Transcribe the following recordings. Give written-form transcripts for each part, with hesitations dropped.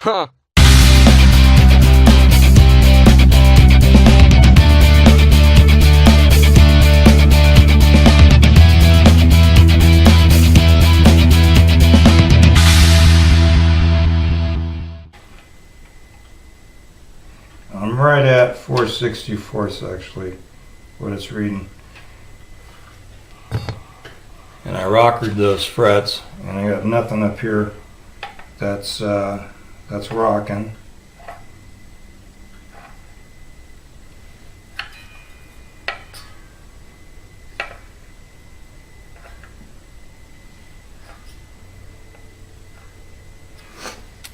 Huh. I'm right at 4/64 actually, what it's reading. And I rockered those frets, and I got nothing up here that's rocking.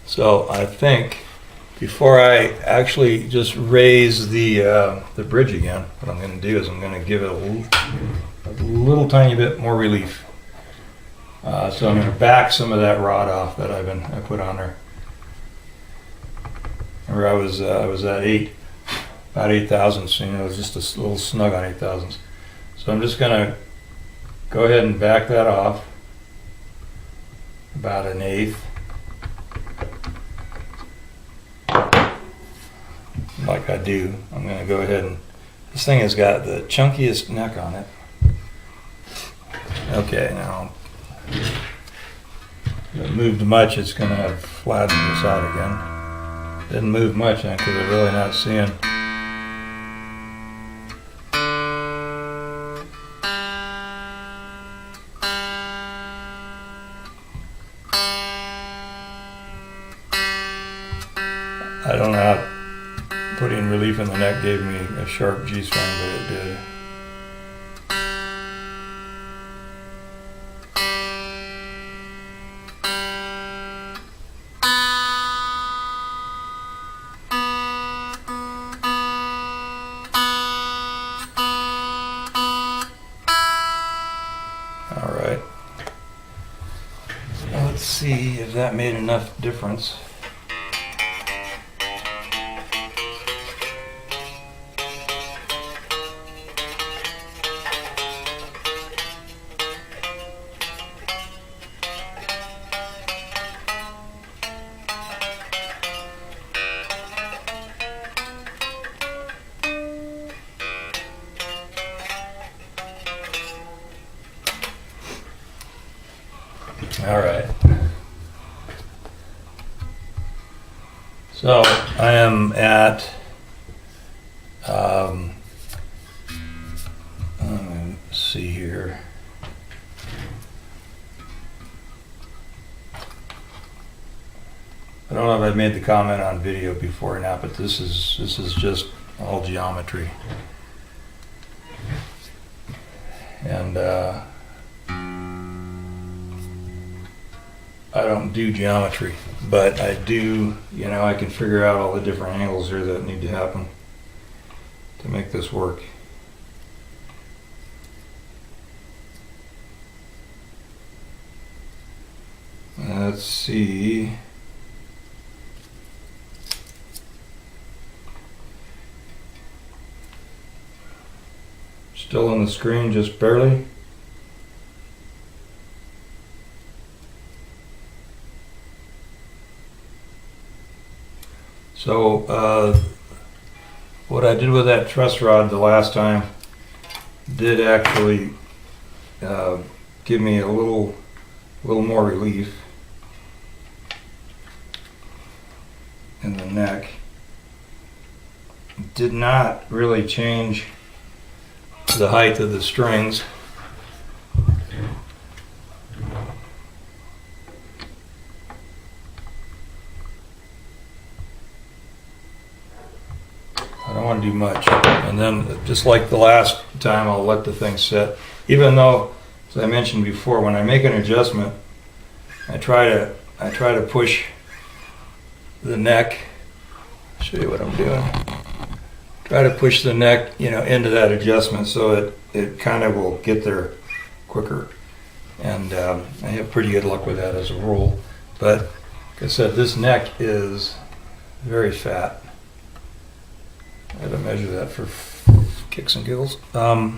So I think before I actually just raise the bridge again, what I'm going to do is I'm going to give it a little tiny bit more relief. So I'm going to back some of that rod off that I put on there. Remember, I was at about 8 thousandths. You know, it was just a little snug on 8 thousandths. So I'm just going to go ahead and back that off about 1/8. Like I do, I'm going to go ahead and, this thing has got the chunkiest neck on it. Okay, now if it moved much, it's going to have flattened this out again. Didn't move much then because I'm really not seeing. I don't know how putting relief in the neck gave me a sharp G-string, but it did. All right. Now let's see if that made enough difference. All right. So I am at let's see here. I don't know if I've made the comment on video before or not, but this is just all geometry. And I don't do geometry, but I do, you know, I can figure out all the different angles here that need to happen to make this work. Let's see. Still on the screen, just barely. So what I did with that truss rod the last time did actually give me a little more relief in the neck. Did not really change the height of the strings. I don't want to do much, and then just like the last time, I'll let the thing sit. Even though, as I mentioned before, when I make an adjustment, I try to push the neck. I'll show you what I'm doing. Try to push the neck, you know, into that adjustment so it kind of will get there quicker. And I have pretty good luck with that as a rule. But like I said, this neck is very fat. I had to measure that for kicks and giggles. Let's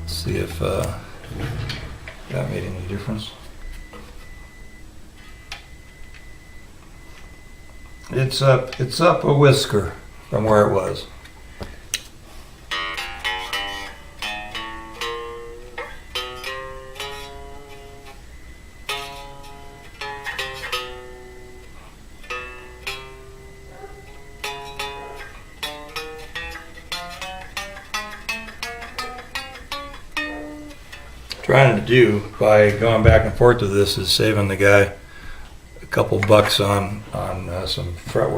see if that made any difference. It's up a whisker from where it was. Trying to do by going back and forth to this is saving the guy a couple bucks on some fret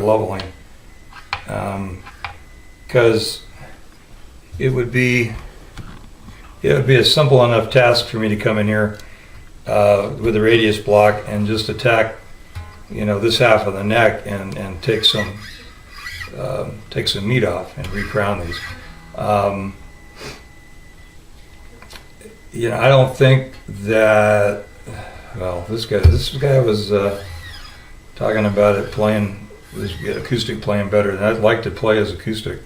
leveling, because it would be a simple enough task for me to come in here with a radius block and just attack, this half of the neck and take some meat off and recrown these. I don't think that. Well, this guy was talking about it playing this acoustic playing better, and I'd like to play as acoustic,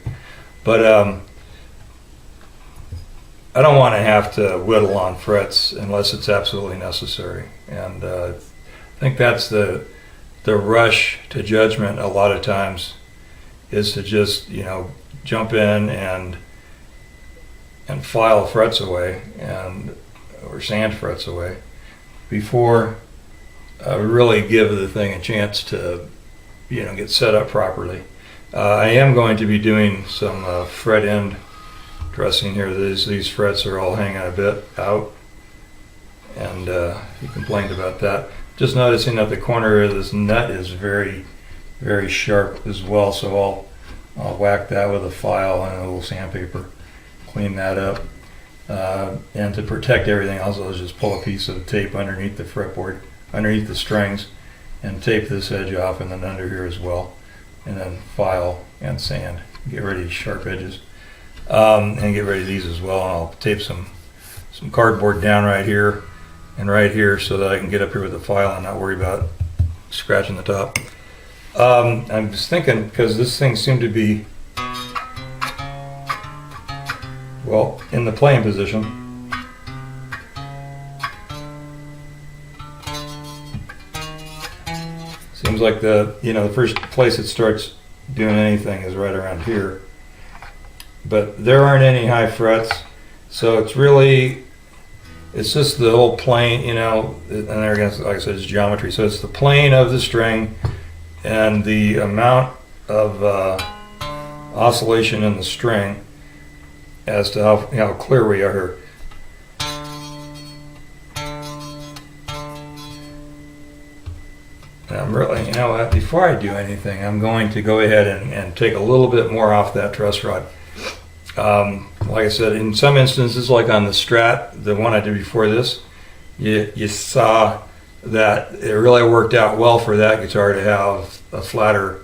but I don't want to have to whittle on frets unless it's absolutely necessary, and I think that's the rush to judgment a lot of times is to just jump in and file frets away or sand frets away before we really give the thing a chance to get set up properly. I am going to be doing some fret end dressing here. These frets are all hanging a bit out, and he complained about that. Just noticing that the corner of this nut is very, very sharp as well, so I'll whack that with a file and a little sandpaper, clean that up, and to protect everything else, I'll just pull a piece of tape underneath the fretboard, underneath the strings, and tape this edge off, and then under here as well, and then file and sand, get rid of these sharp edges, and get rid of these as well. And I'll tape some cardboard down right here and right here so that I can get up here with the file and not worry about scratching the top. I'm just thinking, because this thing seemed to be in the playing position. Seems like the first place it starts doing anything is right around here. But there aren't any high frets, so it's just the whole plane, and there again, like I said, it's geometry. So it's the plane of the string and the amount of oscillation in the string as to how clear we are here. And I'm really, before I do anything, I'm going to go ahead and take a little bit more off that truss rod. Like I said, in some instances, like on the Strat, the one I did before this, you saw that it really worked out well for that guitar to have a flatter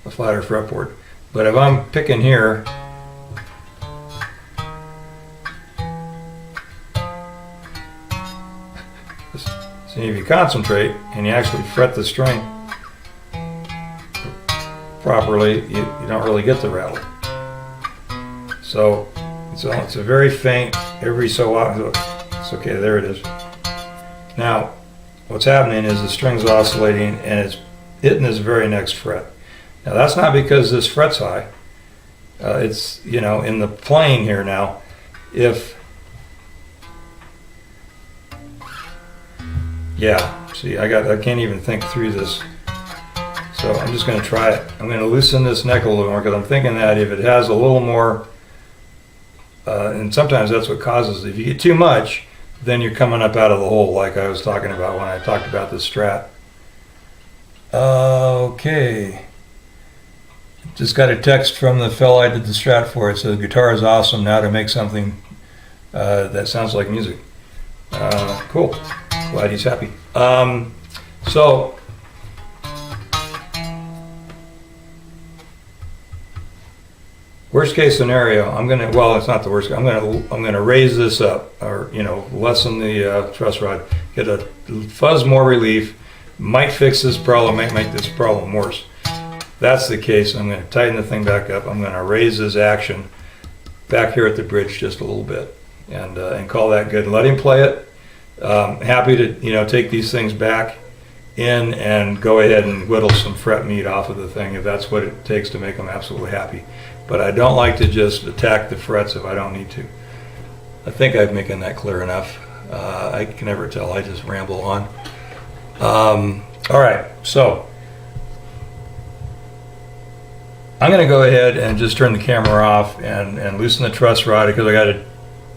fretboard. But if I'm picking here, so if you concentrate and you actually fret the string properly, you don't really get the rattle. So it's a very faint, every so often. It's okay, there it is. Now, what's happening is the string's oscillating and it's hitting this very next fret. Now that's not because this fret's high. It's in the playing here now. See, I can't even think through this. So I'm just going to try it. I'm going to loosen this neck a little more because I'm thinking that if it has a little more, and sometimes that's what causes it. If you get too much, then you're coming up out of the hole like I was talking about when I talked about the Strat. Okay. Just got a text from the fellow I did the Strat for. It says, "Guitar is awesome, now to make something that sounds like music." Cool. Glad he's happy. So worst case scenario, it's not the worst. I'm gonna raise this up, or lessen the truss rod, get a fuzz more relief. Might fix this problem, might make this problem worse. If that's the case, I'm going to tighten the thing back up. I'm going to raise his action back here at the bridge just a little bit, and call that good. Let him play it. Happy to take these things back in and go ahead and whittle some fret meat off of the thing if that's what it takes to make them absolutely happy. But I don't like to just attack the frets if I don't need to. I think I'm making that clear enough. I can never tell, I just ramble on. All right, so I'm going to go ahead and just turn the camera off and loosen the truss rod, because I got to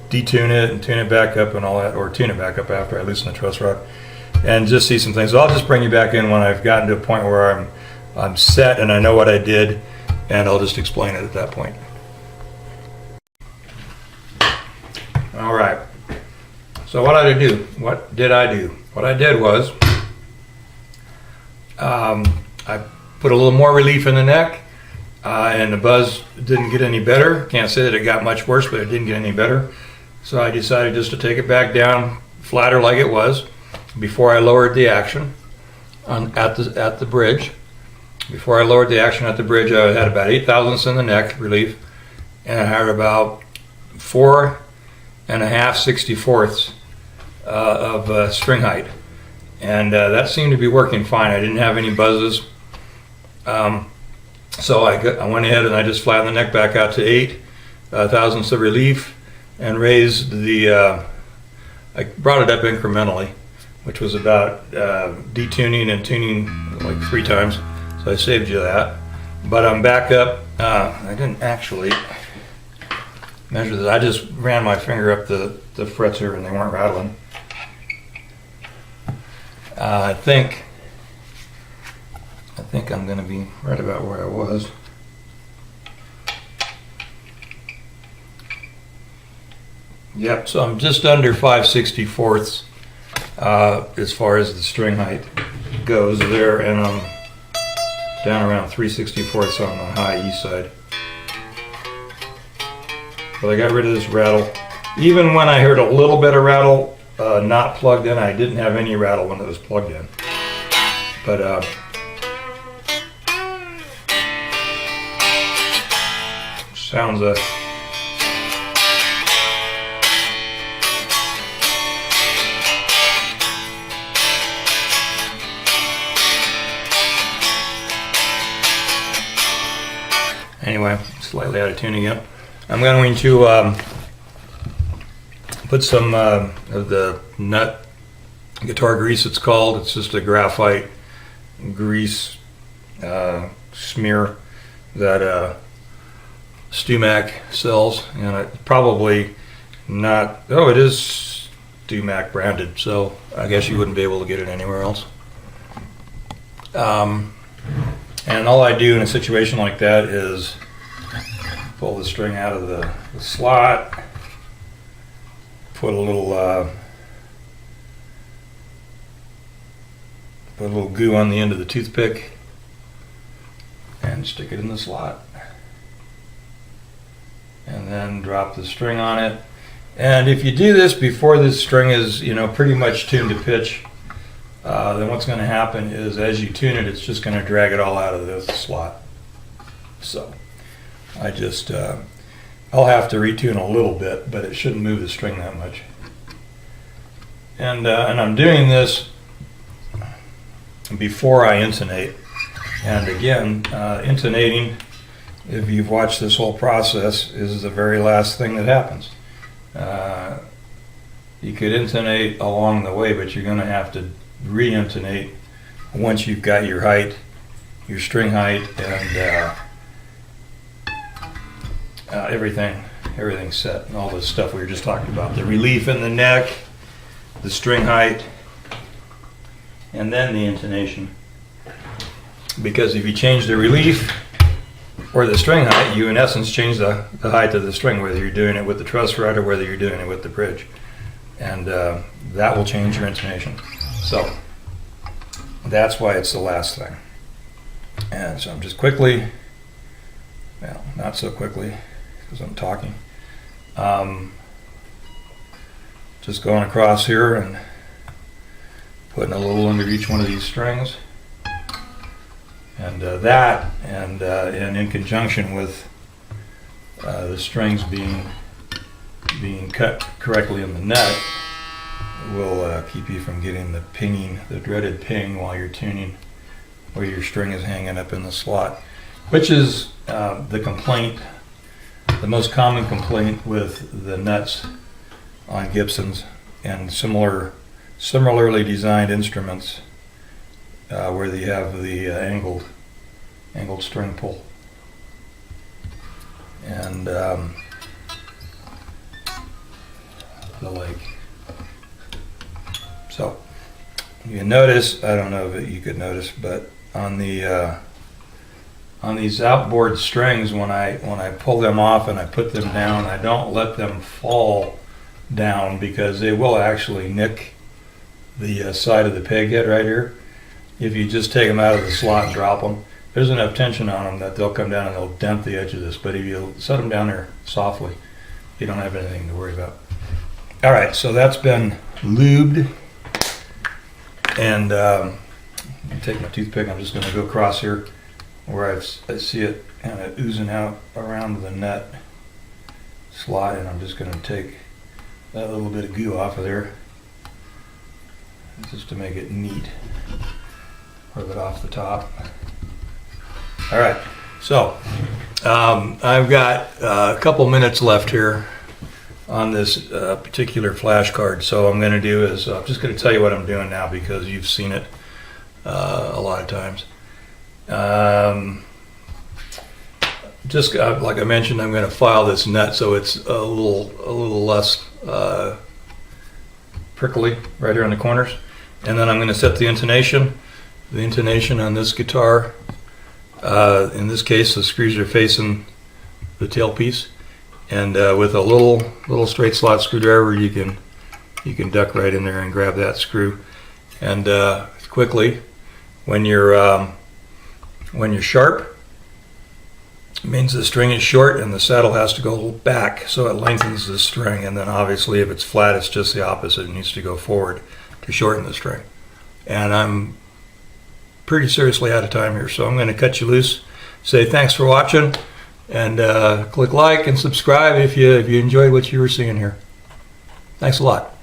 detune it and tune it back up and all that, or tune it back up after I loosen the truss rod, and just see some things. So I'll just bring you back in when I've gotten to a point where I'm set and I know what I did, and I'll just explain it at that point. All right. So what did I do? What did I do? What I did was I put a little more relief in the neck, and the buzz didn't get any better. Can't say that it got much worse, but it didn't get any better. So I decided just to take it back down flatter like it was before I lowered the action at the bridge. Before I lowered the action at the bridge, I had about 8 thousandths in the neck relief, and I had about 4 1/2 64ths of string height, and that seemed to be working fine. I didn't have any buzzes, so I went ahead and I just flattened the neck back out to 8 thousandths of relief, and raised the I brought it up incrementally, which was about detuning and tuning like 3 times, so I saved you that. But I'm back up. I didn't actually measure this. I just ran my finger up the frets here and they weren't rattling. I think I'm going to be right about where I was. Yep, so I'm just under 5/64ths as far as the string height goes there, and I'm down around 3/64ths on the high E side. But I got rid of this rattle. Even when I heard a little bit of rattle not plugged in, I didn't have any rattle when it was plugged in. But sounds anyway, slightly out of tune again. I'm going to put some of the nut guitar grease, it's called. It's just a graphite grease smear that StuMac sells, and it probably not, oh, it is StuMac branded, so I guess you wouldn't be able to get it anywhere else. And all I do in a situation like that is pull the string out of the slot, put a little goo on the end of the toothpick, and stick it in the slot, and then drop the string on it. And if you do this before this string is, pretty much tuned to pitch, then what's going to happen is as you tune it, it's just going to drag it all out of this slot. So I just I'll have to retune a little bit, but it shouldn't move the string that much. And I'm doing this before I intonate. And again, intonating, if you've watched this whole process, is the very last thing that happens. You could intonate along the way, but you're going to have to re-intonate once you've got your height, your string height, and everything's set, and all this stuff we were just talking about. The relief in the neck, the string height, and then the intonation. Because if you change the relief or the string height, you in essence change the height of the string, whether you're doing it with the truss rod or whether you're doing it with the bridge. And that will change your intonation. So that's why it's the last thing. And so I'm just quickly, well, not so quickly because I'm talking, just going across here and putting a little under each one of these strings. And that, and in conjunction with the strings being cut correctly in the neck, will keep you from getting the pinging, the dreaded ping while you're tuning, where your string is hanging up in the slot, which is the complaint, the most common complaint with the nuts on Gibsons and similarly designed instruments, where you have the angled string pull. And the like. So you notice, I don't know if you could notice, but on these outboard strings, when I pull them off and I put them down, I don't let them fall down, because they will actually nick the side of the peg head right here. If you just take them out of the slot and drop them, there's enough tension on them that they'll come down and they'll dent the edge of this. But if you set them down there softly, you don't have anything to worry about. All right, so that's been lubed. And take my toothpick, I'm just going to go across here where I see it kind of oozing out around the nut slot, and I'm just going to take that little bit of goo off of there just to make it neat. Rub it off the top. All right, so I've got a couple minutes left here on this particular flashcard. So what I'm going to do is I'm just going to tell you what I'm doing now, because you've seen it a lot of times. Just like I mentioned, I'm going to file this nut so it's a little less prickly right here on the corners, and then I'm going to set the intonation. The intonation on this guitar, in this case, the screws are facing the tailpiece, and with a little straight slot screwdriver, you can duck right in there and grab that screw. And quickly, when you're sharp, it means the string is short and the saddle has to go back, so it lengthens the string. And then obviously, if it's flat, it's just the opposite. It needs to go forward to shorten the string. And I'm pretty seriously out of time here, so I'm going to cut you loose. Say thanks for watching, and click like and subscribe if you enjoyed what you were seeing here. Thanks a lot.